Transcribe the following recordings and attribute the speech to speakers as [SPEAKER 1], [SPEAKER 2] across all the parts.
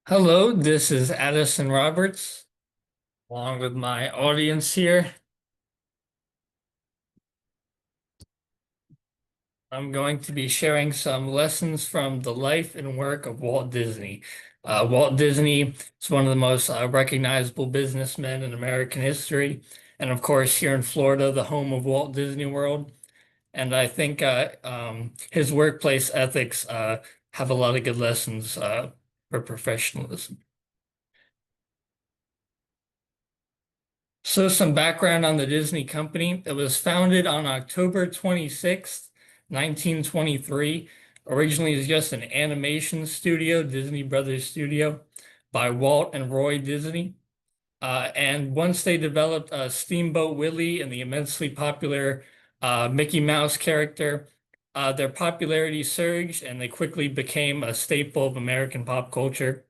[SPEAKER 1] Hello, this is Addison Roberts, along with my audience here. I'm going to be sharing some lessons from the life and work of Walt Disney. Walt Disney is one of the most recognizable businessmen in American history, and of course, here in Florida, the home of Walt Disney World. And I think his workplace ethics have a lot of good lessons for professionalism. So some background on the Disney company. It was founded on October 26th, 1923. Originally, it was just an animation studio, Disney Brothers Studio, by Walt and Roy Disney. And once they developed Steamboat Willie and the immensely popular Mickey Mouse character, their popularity surged and they quickly became a staple of American pop culture.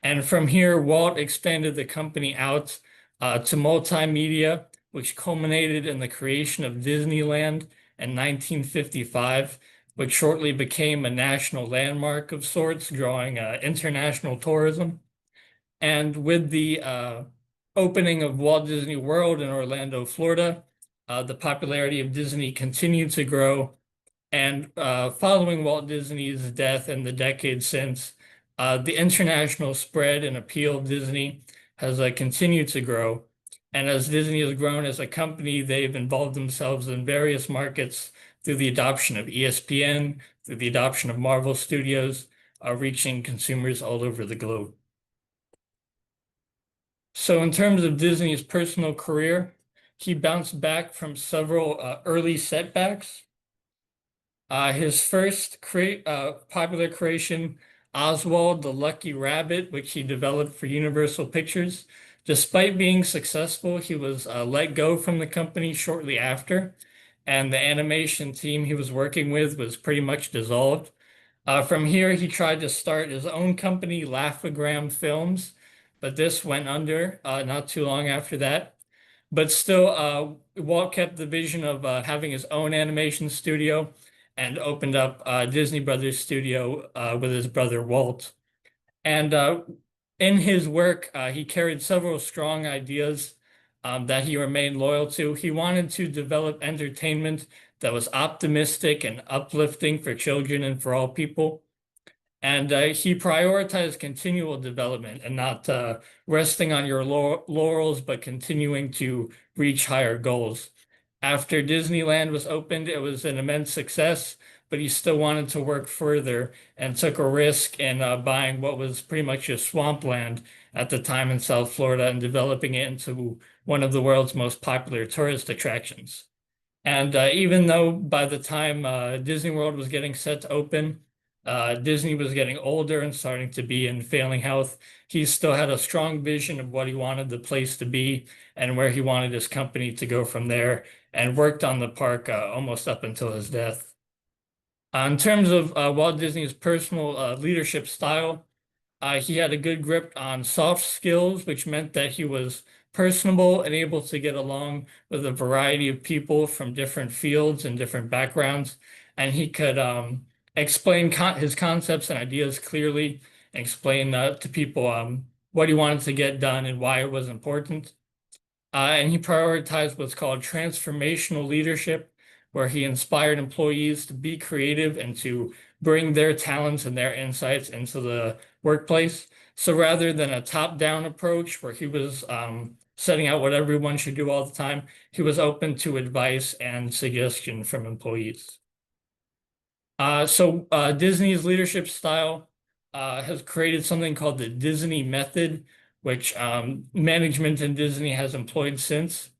[SPEAKER 1] And from here, Walt expanded the company out to multimedia, which culminated in the creation of Disneyland in 1955, which shortly became a national landmark of sorts, drawing international tourism. And with the opening of Walt Disney World in Orlando, Florida, the popularity of Disney continued to grow. And following Walt Disney's death in the decades since, the international spread and appeal of Disney has continued to grow. And as Disney has grown as a company, they've involved themselves in various markets through the adoption of ESPN, through the adoption of Marvel Studios, reaching consumers all over the globe. So in terms of Disney's personal career, he bounced back from several early setbacks. His first popular creation, Oswald the Lucky Rabbit, which he developed for Universal Pictures. Despite being successful, he was let go from the company shortly after, and the animation team he was working with was pretty much dissolved. From here, he tried to start his own company, Laugh-O-Gram Films, but this went under not too long after that. But still, Walt kept the vision of having his own animation studio and opened up Disney Brothers Studio with his brother Walt. And in his work, he carried several strong ideas that he remained loyal to. He wanted to develop entertainment that was optimistic and uplifting for children and for all people. And he prioritized continual development and not resting on your laurels, but continuing to reach higher goals. After Disneyland was opened, it was an immense success, but he still wanted to work further and took a risk in buying what was pretty much a swampland at the time in South Florida and developing it into one of the world's most popular tourist attractions. And even though by the time Disney World was getting set to open, Disney was getting older and starting to be in failing health, he still had a strong vision of what he wanted the place to be and where he wanted his company to go from there, and worked on the park almost up until his death. In terms of Walt Disney's personal leadership style, he had a good grip on soft skills, which meant that he was personable and able to get along with a variety of people from different fields and different backgrounds. And he could explain his concepts and ideas clearly, and explain to people what he wanted to get done and why it was important. And he prioritized what's called transformational leadership, where he inspired employees to be creative and to bring their talents and their insights into the workplace. So rather than a top-down approach where he was setting out what everyone should do all the time, he was open to advice and suggestion from employees. Disney's leadership style has created something called the Disney Method, which management in Disney has employed since.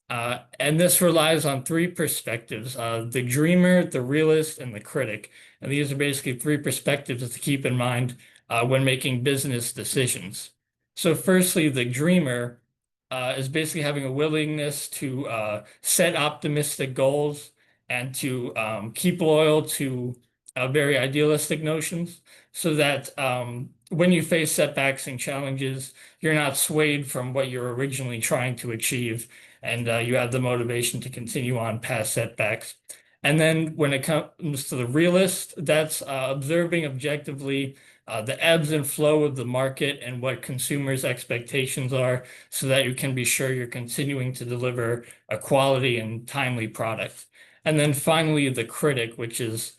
[SPEAKER 1] And this relies on three perspectives, the dreamer, the realist, and the critic. And these are basically three perspectives to keep in mind when making business decisions. So firstly, the dreamer is basically having a willingness to set optimistic goals and to keep loyal to very idealistic notions so that when you face setbacks and challenges, you're not swayed from what you're originally trying to achieve, and you have the motivation to continue on past setbacks. And then when it comes to the realist, that's observing objectively the ebbs and flow of the market and what consumers' expectations are so that you can be sure you're continuing to deliver a quality and timely product. And then finally, the critic, which is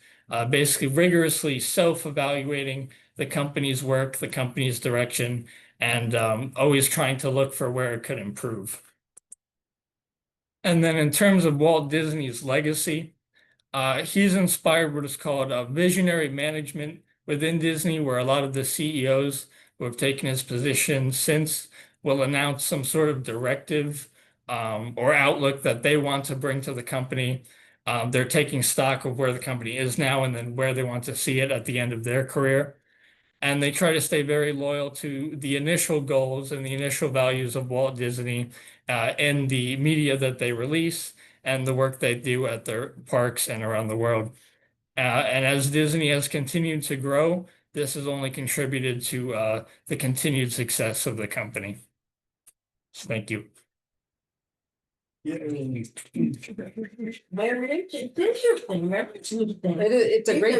[SPEAKER 1] basically rigorously self-evaluating the company's work, the company's direction, and always trying to look for where it could improve. And then in terms of Walt Disney's legacy, he's inspired what is called visionary management within Disney, where a lot of the CEOs who have taken his position since will announce some sort of directive or outlook that they want to bring to the company. They're taking stock of where the company is now and then where they want to see it at the end of their career. And they try to stay very loyal to the initial goals and the initial values of Walt Disney in the media that they release and the work they do at their parks and around the world. And as Disney has continued to grow, this has only contributed to the continued success of the company. So thank you.
[SPEAKER 2] Very interesting, very interesting.
[SPEAKER 3] It's a great